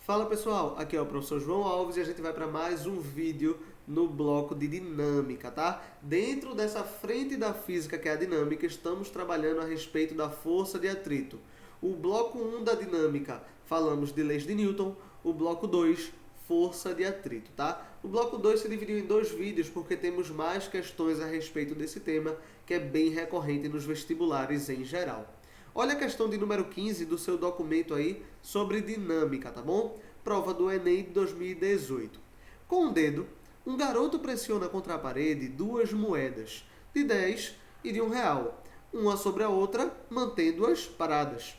Fala pessoal, aqui é o professor João Alves e a gente vai para mais um vídeo no bloco de dinâmica, tá? Dentro dessa frente da física que é a dinâmica, estamos trabalhando a respeito da força de atrito. O bloco 1 da dinâmica, falamos de leis de Newton, o bloco 2, força de atrito, tá? O bloco 2 se dividiu em dois vídeos porque temos mais questões a respeito desse tema, que é bem recorrente nos vestibulares em geral. Olha a questão de número 15 do seu documento aí sobre dinâmica, tá bom? Prova do Enem de 2018. Com um dedo, um garoto pressiona contra a parede duas moedas de 10 e de R$ 1, uma sobre a outra, mantendo-as paradas.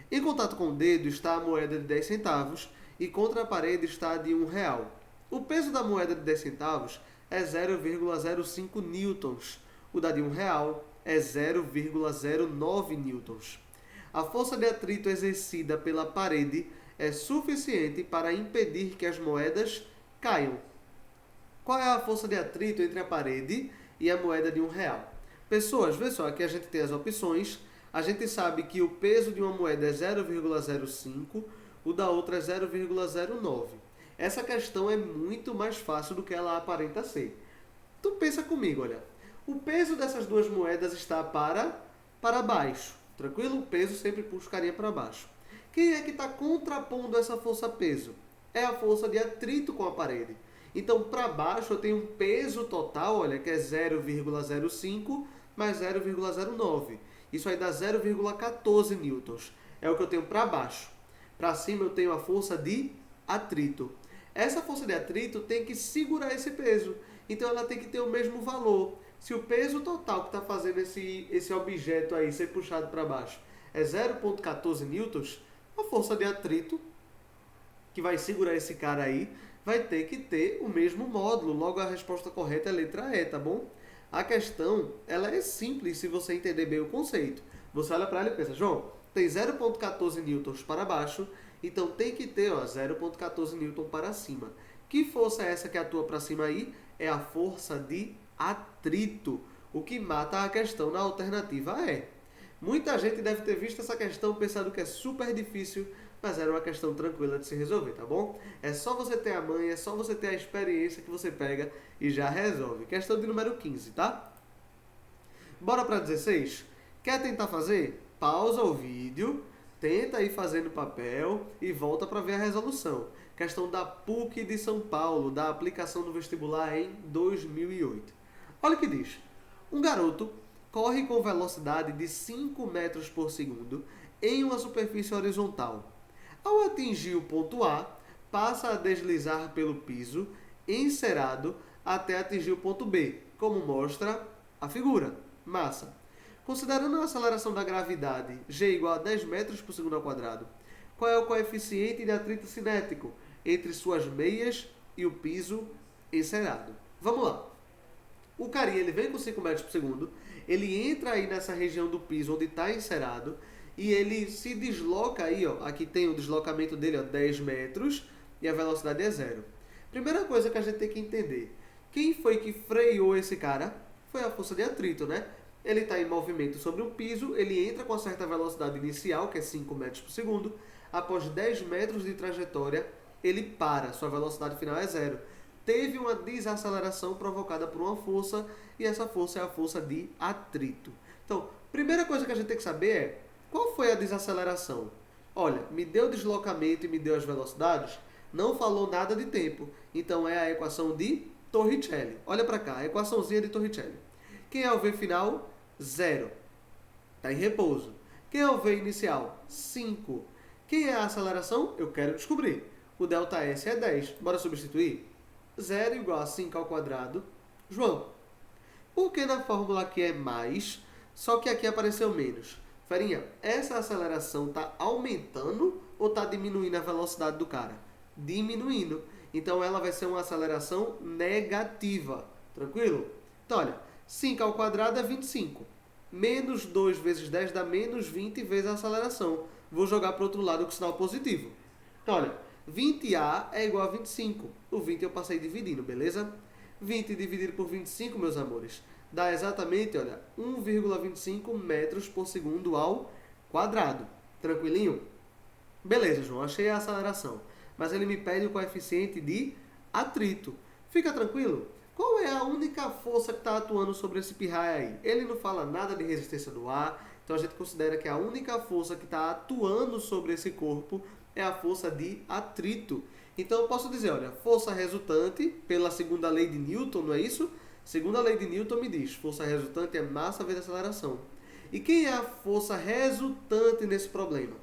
Em contato com o dedo está a moeda de 10 centavos e contra a parede está a de R$ 1. O peso da moeda de 10 centavos é 0,05 newtons. O da de R$ 1 é 0,09 newtons. A força de atrito exercida pela parede é suficiente para impedir que as moedas caiam. Qual é a força de atrito entre a parede e a moeda de R$ 1? Pessoas, vê só, aqui a gente tem as opções. A gente sabe que o peso de uma moeda é 0,05, o da outra é 0,09. Essa questão é muito mais fácil do que ela aparenta ser. Tu pensa comigo, olha. O peso dessas duas moedas está para baixo. Tranquilo? O peso sempre puxa o carinha para baixo. Quem é que está contrapondo essa força-peso? É a força de atrito com a parede. Então, para baixo eu tenho um peso total, olha, que é 0,05 mais 0,09. Isso aí dá 0,14 newtons. É o que eu tenho para baixo. Para cima eu tenho a força de atrito. Essa força de atrito tem que segurar esse peso. Então ela tem que ter o mesmo valor. Se o peso total que está fazendo esse objeto aí ser puxado para baixo é 0,14 newtons, a força de atrito que vai segurar esse cara aí vai ter que ter o mesmo módulo. Logo a resposta correta é a letra E, tá bom? A questão, ela é simples se você entender bem o conceito. Você olha para ela e pensa, João, tem 0,14 newtons para baixo, então tem que ter 0,14 newton para cima. Que força é essa que atua para cima aí? É a força de atrito, o que mata a questão na alternativa E. Muita gente deve ter visto essa questão pensando que é super difícil, mas era uma questão tranquila de se resolver, tá bom? É só você ter a manha, é só você ter a experiência que você pega e já resolve. Questão de número 15, tá? Bora para 16? Quer tentar fazer? Pausa o vídeo, tenta ir fazendo papel e volta para ver a resolução. Questão da PUC de São Paulo, da aplicação do vestibular em 2008. Olha o que diz. Um garoto corre com velocidade de 5 metros por segundo em uma superfície horizontal. Ao atingir o ponto A, passa a deslizar pelo piso encerado até atingir o ponto B, como mostra a figura. Massa. Considerando a aceleração da gravidade g igual a 10 metros por segundo ao quadrado, qual é o coeficiente de atrito cinético entre suas meias e o piso encerado? Vamos lá. O carinha ele vem com 5 metros por segundo, ele entra aí nessa região do piso onde está encerado e ele se desloca aí, ó, aqui tem o deslocamento dele, ó, 10 metros e a velocidade é 0. Primeira coisa que a gente tem que entender, quem foi que freou esse cara? Foi a força de atrito, né? Ele está em movimento sobre um piso, ele entra com uma certa velocidade inicial, que é 5 metros por segundo, após 10 metros de trajetória, ele para, sua velocidade final é 0. Teve uma desaceleração provocada por uma força, e essa força é a força de atrito. Então, primeira coisa que a gente tem que saber é, qual foi a desaceleração? Olha, me deu deslocamento e me deu as velocidades, não falou nada de tempo, então é a equação de Torricelli. Olha para cá, a equaçãozinha de Torricelli. Quem é o V final? 0. Está em repouso. Quem é o V inicial? 5. Quem é a aceleração? Eu quero descobrir. O ΔS é 10. Bora substituir? 0 igual a 5 ao quadrado. João, por que na fórmula aqui é mais, só que aqui apareceu menos? Ferinha, essa aceleração está aumentando ou está diminuindo a velocidade do cara? Diminuindo. Então ela vai ser uma aceleração negativa. Tranquilo? Então olha, 5 ao quadrado é 25. Menos 2 vezes 10 dá menos 20 vezes a aceleração. Vou jogar para o outro lado com sinal positivo. Então olha, 20A é igual a 25. O 20 eu passei dividindo, beleza? 20 dividido por 25, meus amores, dá exatamente, olha, 1,25 metros por segundo ao quadrado. Tranquilinho? Beleza, João, achei a aceleração. mas ele me pede o coeficiente de atrito. Fica tranquilo. Qual é a única força que está atuando sobre esse pirraia aí? Ele não fala nada de resistência do ar, então a gente considera que a única força que está atuando sobre esse corpo é a força de atrito. Então eu posso dizer, olha, força resultante pela segunda lei de Newton, não é isso? Segunda lei de Newton me diz, força resultante é massa vezes aceleração. E quem é a força resultante nesse problema?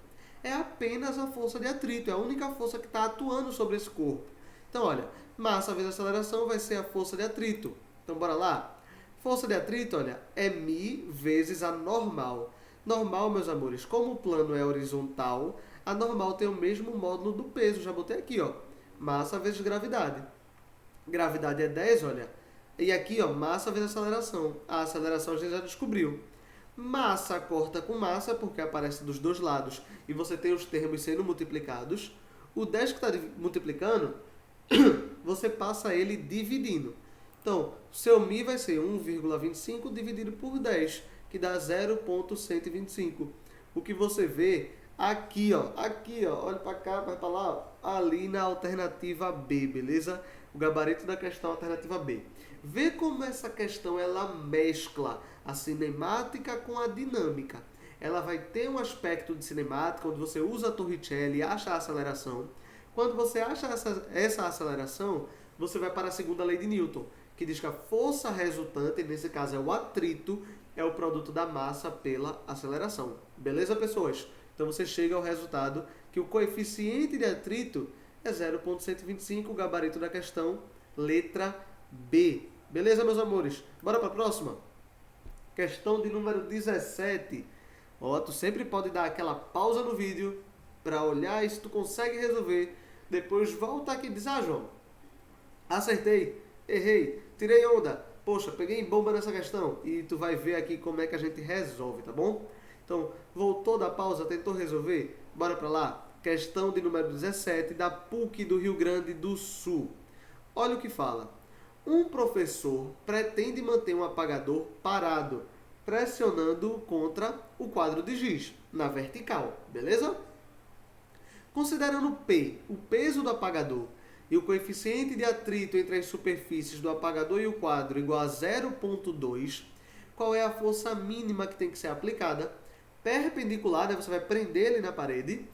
É apenas a força de atrito, é a única força que está atuando sobre esse corpo. Então, olha, massa vezes aceleração vai ser a força de atrito. Então, bora lá? Força de atrito, olha, é μ vezes a normal. Normal, meus amores, como o plano é horizontal, a normal tem o mesmo módulo do peso. Já botei aqui, ó, massa vezes gravidade. Gravidade é 10, olha. E aqui, ó, massa vezes aceleração. A aceleração a gente já descobriu. Massa corta com massa, porque aparece dos dois lados, e você tem os termos sendo multiplicados. O 10 que está multiplicando, você passa ele dividindo. Então, seu μ vai ser 1,25 dividido por 10, que dá 0,125. O que você vê aqui, ó, olha para cá, vai para lá, ali na alternativa B, beleza? O gabarito da questão alternativa B. Vê como essa questão ela mescla a cinemática com a dinâmica. Ela vai ter um aspecto de cinemática, onde você usa a Torricelli e acha a aceleração. Quando você acha essa aceleração, você vai para a segunda lei de Newton, que diz que a força resultante, nesse caso é o atrito, é o produto da massa pela aceleração. Beleza, pessoas? Então você chega ao resultado que o coeficiente de atrito é 0,125, o gabarito da questão, letra B. Beleza, meus amores? Bora para a próxima? Questão de número 17. Ó, tu sempre pode dar aquela pausa no vídeo para olhar e se tu consegue resolver, depois volta aqui e diz, ah, João, acertei, errei, tirei onda, poxa, peguei bomba nessa questão, e tu vai ver aqui como é que a gente resolve, tá bom? Então, voltou da pausa, tentou resolver? Bora para lá. Questão de número 17 da PUC do Rio Grande do Sul. Olha o que fala. Um professor pretende manter um apagador parado, pressionando-o contra o quadro de giz, na vertical, beleza? Considerando P, o peso do apagador, e o coeficiente de atrito entre as superfícies do apagador e o quadro igual a 0,2, qual é a força mínima que tem que ser aplicada? Perpendicular, né? Você vai prender ele na parede,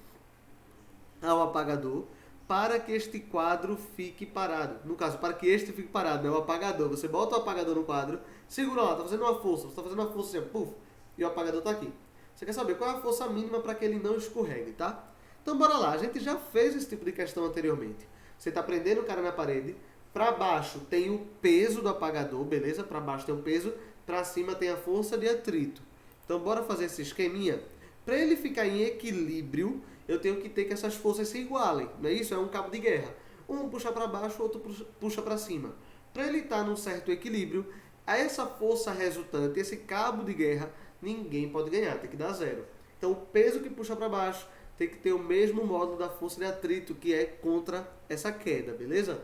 ao apagador, para que este quadro fique parado. No caso, para que este fique parado, né? O apagador. Você bota o apagador no quadro, segura lá, está fazendo uma força. Você está fazendo uma força assim, puff, e o apagador está aqui. Você quer saber qual é a força mínima para que ele não escorregue, tá? Então, bora lá. A gente já fez esse tipo de questão anteriormente. Você está prendendo o cara na parede. Para baixo tem o peso do apagador, beleza? Para baixo tem o peso. Para cima tem a força de atrito. Então, bora fazer esse esqueminha. Para ele ficar em equilíbrio, eu tenho que ter que essas forças se igualem. Não é isso? É um cabo de guerra. Um puxa para baixo, o outro puxa para cima. Para ele estar num certo equilíbrio, a essa força resultante, esse cabo de guerra, ninguém pode ganhar. Tem que dar zero. Então, o peso que puxa para baixo tem que ter o mesmo módulo da força de atrito, que é contra essa queda, beleza?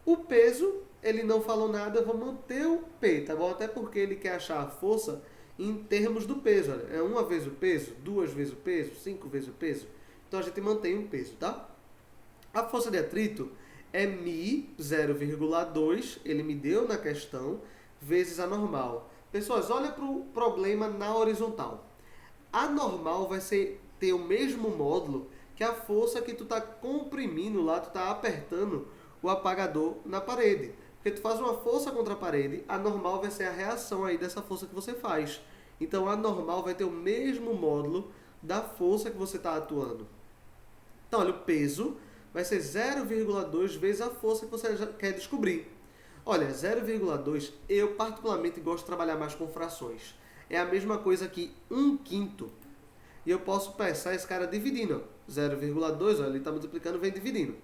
O peso, ele não falou nada, eu vou manter o P, tá bom? Até porque ele quer achar a força em termos do peso. Olha, é uma vez o peso, duas vezes o peso, 5 vezes o peso. Então a gente mantém o peso, tá? A força de atrito é μ 0,2, ele me deu na questão, vezes a normal. Pessoas, olha para o problema na horizontal. A normal vai ter o mesmo módulo que a força que tu está comprimindo lá, tu está apertando o apagador na parede. Porque tu faz uma força contra a parede, a normal vai ser a reação aí dessa força que você faz. Então a normal vai ter o mesmo módulo da força que você está atuando. Então olha, o peso vai ser 0,2 vezes a força que você já quer descobrir. Olha, 0,2 eu particularmente gosto de trabalhar mais com frações. É a mesma coisa que 1/5. E eu posso pensar esse cara dividindo. 0,2, olha, ele está multiplicando, vem dividindo.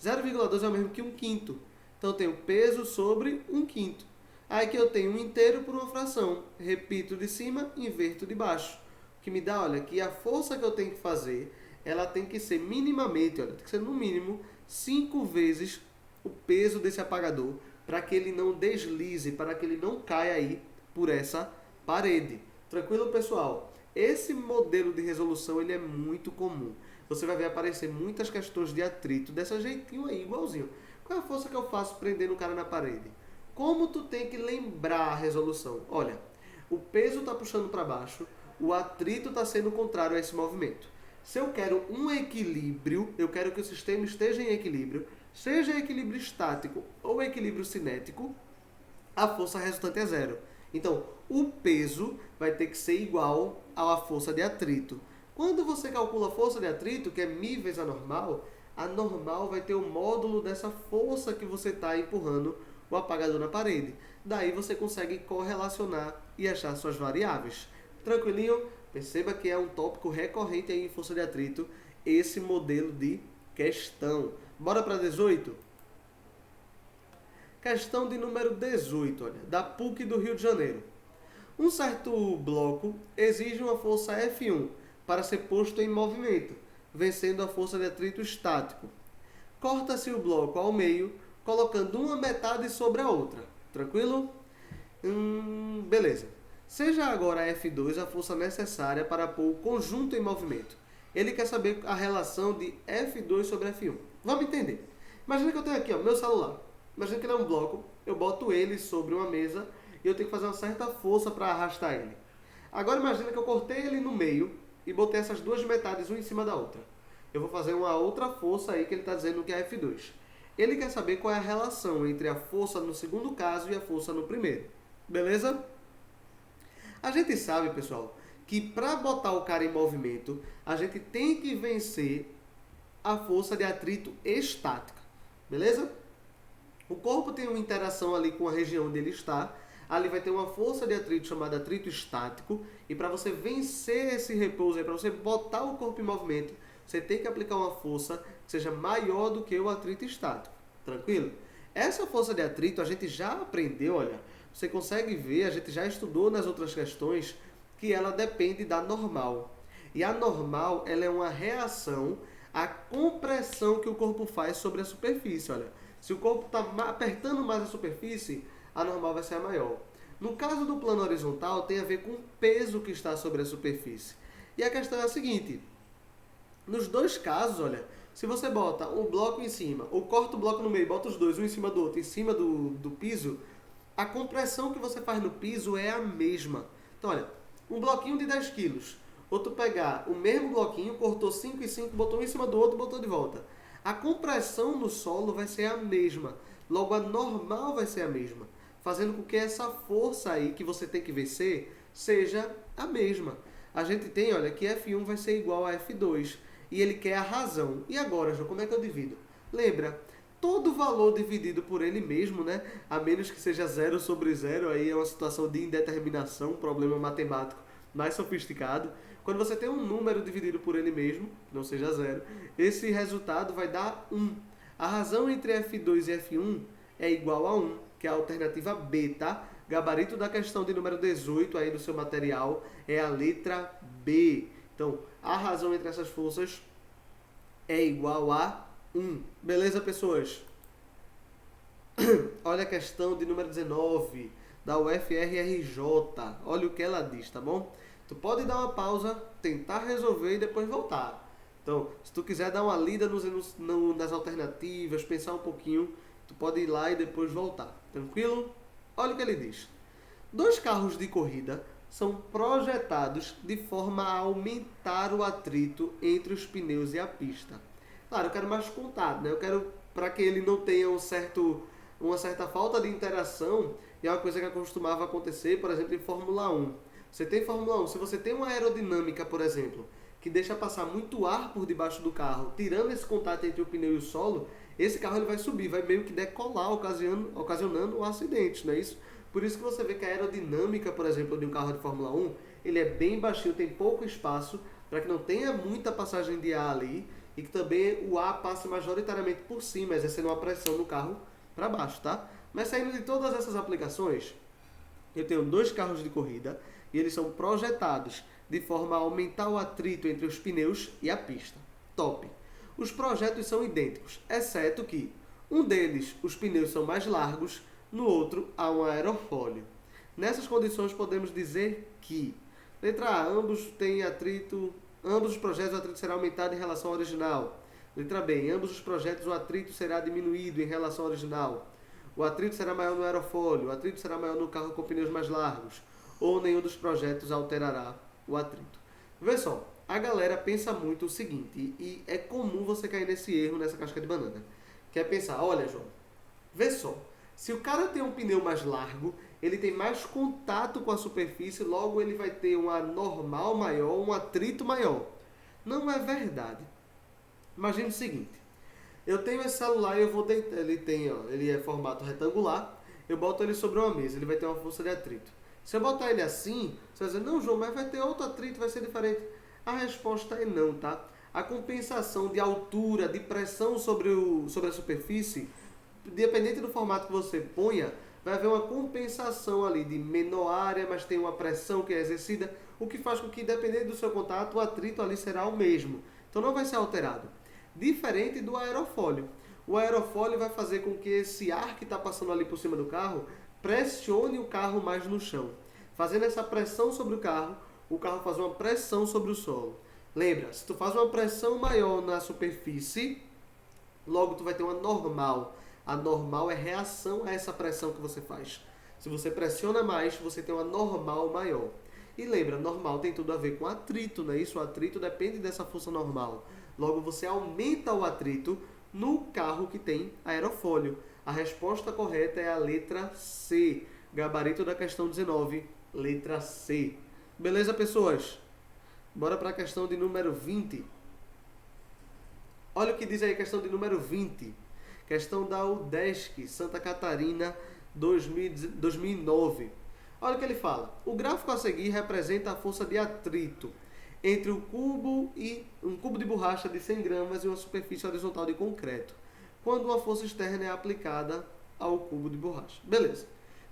0,2 é o mesmo que 1/5. Então eu tenho peso sobre 1/5. Aí que eu tenho um inteiro por uma fração. Repito de cima, inverto de baixo. O que me dá, olha, que a força que eu tenho que fazer, ela tem que ser minimamente, olha, tem que ser no mínimo 5 vezes o peso desse apagador, para que ele não deslize, para que ele não caia aí por essa parede. Tranquilo, pessoal? Esse modelo de resolução ele é muito comum. você vai ver aparecer muitas questões de atrito desse jeitinho aí, igualzinho. Qual é a força que eu faço prendendo o cara na parede? Como tu tem que lembrar a resolução? Olha, o peso está puxando para baixo, o atrito está sendo contrário a esse movimento. Se eu quero um equilíbrio, eu quero que o sistema esteja em equilíbrio, seja equilíbrio estático ou equilíbrio cinético, a força resultante é zero. Então, o peso vai ter que ser igual à força de atrito. Quando você calcula a força de atrito, que é μ vezes a normal vai ter o módulo dessa força que você está empurrando o apagador na parede. Daí você consegue correlacionar e achar suas variáveis. Tranquilinho? Perceba que é um tópico recorrente aí em força de atrito, esse modelo de questão. Bora para 18? Questão de número 18, olha, da PUC do Rio de Janeiro. Um certo bloco exige uma força F1 para ser posto em movimento, vencendo a força de atrito estático. Corta-se o bloco ao meio, colocando uma metade sobre a outra. Tranquilo? Beleza. Seja agora a F2 a força necessária para pôr o conjunto em movimento. Ele quer saber a relação de F2 sobre F1. Vamos entender. Imagina que eu tenho aqui, ó, meu celular. Imagina que ele é um bloco, eu boto ele sobre uma mesa e eu tenho que fazer uma certa força para arrastar ele. Agora imagina que eu cortei ele no meio e botei essas duas metades uma em cima da outra. Eu vou fazer uma outra força aí que ele está dizendo que é F2. Ele quer saber qual é a relação entre a força no segundo caso e a força no primeiro. Beleza? A gente sabe, pessoal, que para botar o cara em movimento, a gente tem que vencer a força de atrito estática. Beleza? O corpo tem uma interação ali com a região onde ele está. Ali vai ter uma força de atrito chamada atrito estático. E para você vencer esse repouso, para você botar o corpo em movimento, você tem que aplicar uma força que seja maior do que o atrito estático. Tranquilo? Essa força de atrito a gente já aprendeu, olha. Você consegue ver, a gente já estudou nas outras questões, que ela depende da normal. E a normal, ela é uma reação à compressão que o corpo faz sobre a superfície, olha. Se o corpo está apertando mais a superfície, a normal vai ser a maior. No caso do plano horizontal, tem a ver com o peso que está sobre a superfície. E a questão é a seguinte. Nos dois casos, olha, se você bota um bloco em cima, ou corta o bloco no meio, bota os dois, um em cima do outro, em cima do piso, a compressão que você faz no piso é a mesma. Então, olha, um bloquinho de 10 quilos, ou tu pegar o mesmo bloquinho, cortou 5 e 5, botou um em cima do outro, botou de volta. A compressão no solo vai ser a mesma, logo a normal vai ser a mesma, fazendo com que essa força aí que você tem que vencer seja a mesma. A gente tem, olha, que F1 vai ser igual a F2, e ele quer a razão. E agora, João, como é que eu divido? Lembra, todo valor dividido por ele mesmo, né? A menos que seja 0 sobre 0, aí é uma situação de indeterminação, um problema matemático mais sofisticado. Quando você tem um número dividido por ele mesmo, não seja 0, esse resultado vai dar 1. A razão entre F2 e F1 é igual a 1, que é a alternativa B, tá? Gabarito da questão de número 18 aí do seu material é a letra B. Então, a razão entre essas forças é igual a 1. Beleza, pessoas? Olha a questão de número 19 da UFRRJ. Olha o que ela diz, tá bom? Tu pode dar uma pausa, tentar resolver e depois voltar. Então, se tu quiser dar uma lida nas alternativas, pensar um pouquinho, tu pode ir lá e depois voltar. Tranquilo? Olha o que ele diz. 2 carros de corrida são projetados de forma a aumentar o atrito entre os pneus e a pista. Claro, eu quero mais contato, né? Eu quero para que ele não tenha uma certa falta de interação, e é uma coisa que costumava acontecer, por exemplo, em Fórmula 1. Você tem Fórmula 1, se você tem uma aerodinâmica, por exemplo, que deixa passar muito ar por debaixo do carro, tirando esse contato entre o pneu e o solo, esse carro ele vai subir, vai meio que decolar, ocasionando um acidente, não é isso? Por isso que você vê que a aerodinâmica, por exemplo, de um carro de Fórmula 1, ele é bem baixinho, tem pouco espaço, para que não tenha muita passagem de ar ali, e que também o ar passe majoritariamente por cima, exercendo uma pressão no carro para baixo, tá? Mas saindo de todas essas aplicações, eu tenho 2 carros de corrida, e eles são projetados de forma a aumentar o atrito entre os pneus e a pista. Top! Os projetos são idênticos, exceto que um deles, os pneus são mais largos, no outro há um aerofólio. Nessas condições podemos dizer que, letra A, ambos têm atrito Ambos os projetos o atrito será aumentado em relação ao original. Letra B. Em ambos os projetos o atrito será diminuído em relação ao original. O atrito será maior no aerofólio. O atrito será maior no carro com pneus mais largos. Ou nenhum dos projetos alterará o atrito. Vê só, a galera pensa muito o seguinte, e é comum você cair nesse erro, nessa casca de banana. Que é pensar, olha João, vê só, se o cara tem um pneu mais largo, ele tem mais contato com a superfície, logo ele vai ter uma normal maior, um atrito maior. Não é verdade. Imagine o seguinte, eu tenho esse celular e eu vou deitar, ele é formato retangular, eu boto ele sobre uma mesa, ele vai ter uma força de atrito. Se eu botar ele assim, você vai dizer, não João, mas vai ter outro atrito, vai ser diferente. A resposta é não, tá? A compensação de altura, de pressão sobre a superfície, dependente do formato que você ponha, vai haver uma compensação ali de menor área, mas tem uma pressão que é exercida, o que faz com que, dependendo do seu contato, o atrito ali será o mesmo. Então não vai ser alterado. Diferente do aerofólio. O aerofólio vai fazer com que esse ar que está passando ali por cima do carro pressione o carro mais no chão. Fazendo essa pressão sobre o carro faz uma pressão sobre o solo. Lembra, se tu faz uma pressão maior na superfície, logo tu vai ter uma normal. A normal é reação a essa pressão que você faz. Se você pressiona mais, você tem uma normal maior. E lembra, normal tem tudo a ver com atrito, não é isso? O atrito depende dessa força normal. Logo, você aumenta o atrito no carro que tem aerofólio. A resposta correta é a letra C. Gabarito da questão 19, letra C. Beleza, pessoas? Bora para a questão de número 20. Olha o que diz aí a questão de número 20. Questão da UDESC, Santa Catarina, 2009. Olha o que ele fala. O gráfico a seguir representa a força de atrito entre um cubo de borracha de 100 gramas e uma superfície horizontal de concreto, quando uma força externa é aplicada ao cubo de borracha. Beleza.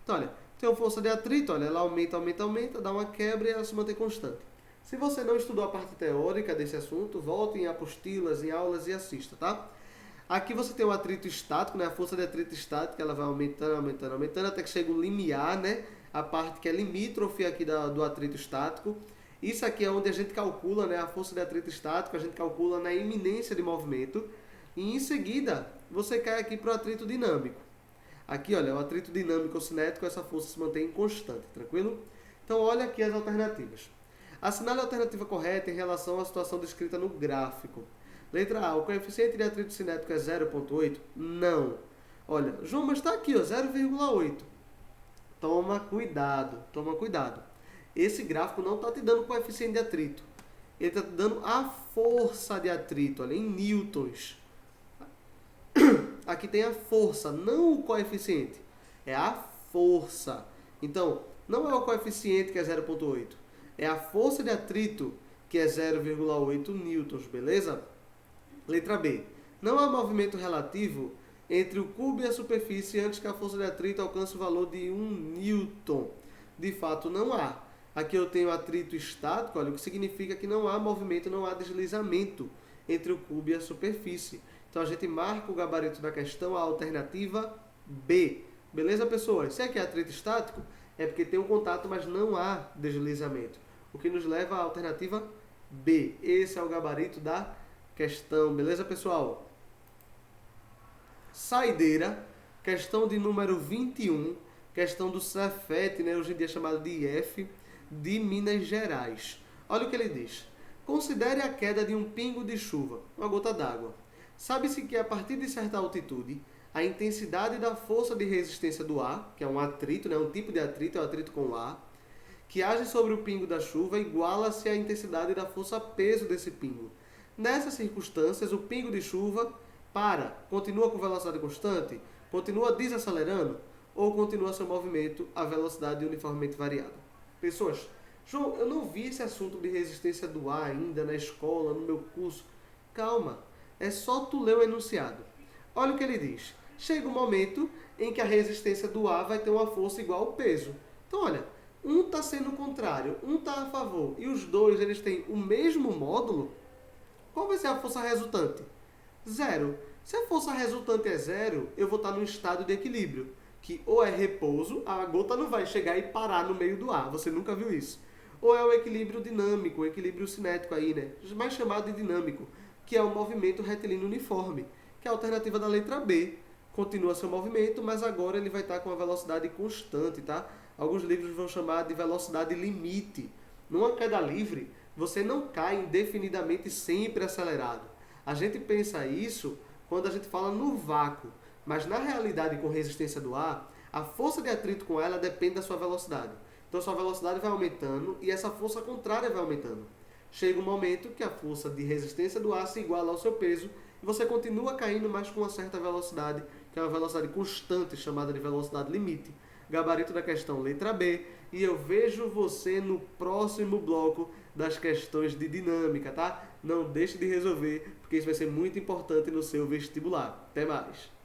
Então, olha, tem uma força de atrito, olha, ela aumenta, dá uma quebra e ela se mantém constante. Se você não estudou a parte teórica desse assunto, volte em apostilas, em aulas e assista, tá? Aqui você tem o atrito estático, né? A força de atrito estática, ela vai aumentando, até que chega o limiar, né? A parte que é limítrofe aqui do atrito estático. Isso aqui é onde a gente calcula, né? A força de atrito estático, a gente calcula na iminência de movimento. E em seguida, você cai aqui para o atrito dinâmico. Aqui, olha, o atrito dinâmico ou cinético, essa força se mantém constante, tranquilo? Então, olha aqui as alternativas. Assinale a alternativa correta em relação à situação descrita no gráfico. Letra A, o coeficiente de atrito cinético é 0,8? Não. Olha, João, mas está aqui, ó, 0,8. Toma cuidado, toma cuidado. Esse gráfico não está te dando coeficiente de atrito. Ele está te dando a força de atrito, olha, em newtons. Aqui tem a força, não o coeficiente. É a força. Então, não é o coeficiente que é 0,8. É a força de atrito que é 0,8 newtons, beleza? Letra B. Não há movimento relativo entre o cubo e a superfície antes que a força de atrito alcance o valor de 1 newton. De fato, não há. Aqui eu tenho atrito estático, olha, o que significa que não há movimento, não há deslizamento entre o cubo e a superfície. Então a gente marca o gabarito da questão, a alternativa B. Beleza, pessoas? Se aqui é atrito estático, é porque tem um contato, mas não há deslizamento. O que nos leva à alternativa B. Esse é o gabarito da questão. Beleza, pessoal? Saideira, questão de número 21, questão do Cefet, né, hoje em dia chamado de IF, de Minas Gerais. Olha o que ele diz. Considere a queda de um pingo de chuva, uma gota d'água. Sabe-se que a partir de certa altitude, a intensidade da força de resistência do ar, que é um atrito, né, um tipo de atrito, é o atrito com o ar, que age sobre o pingo da chuva, iguala-se à intensidade da força peso desse pingo. Nessas circunstâncias, o pingo de chuva continua com velocidade constante, continua desacelerando ou continua seu movimento a velocidade uniformemente variada. Pessoas, João, eu não vi esse assunto de resistência do ar ainda na escola, no meu curso. Calma, é só tu ler o enunciado. Olha o que ele diz. Chega um momento em que a resistência do ar vai ter uma força igual ao peso. Então, olha, um está sendo o contrário, um está a favor, e os dois eles têm o mesmo módulo, qual vai ser a força resultante? Zero. Se a força resultante é zero, eu vou estar num estado de equilíbrio, que ou é repouso, a gota não vai chegar e parar no meio do ar, você nunca viu isso. ou é o equilíbrio dinâmico, o equilíbrio cinético aí, né? Mais chamado de dinâmico, que é o movimento retilíneo uniforme, que é a alternativa da letra B. Continua seu movimento, mas agora ele vai estar com uma velocidade constante, tá? Alguns livros vão chamar de velocidade limite. Numa queda livre, você não cai indefinidamente sempre acelerado. A gente pensa isso quando a gente fala no vácuo, mas na realidade com resistência do ar, a força de atrito com ela depende da sua velocidade. Então sua velocidade vai aumentando e essa força contrária vai aumentando. Chega um momento que a força de resistência do ar se iguala ao seu peso e você continua caindo, mas com uma certa velocidade, que é uma velocidade constante, chamada de velocidade limite. Gabarito da questão letra B, e eu vejo você no próximo bloco das questões de dinâmica, tá? Não deixe de resolver, porque isso vai ser muito importante no seu vestibular. Até mais!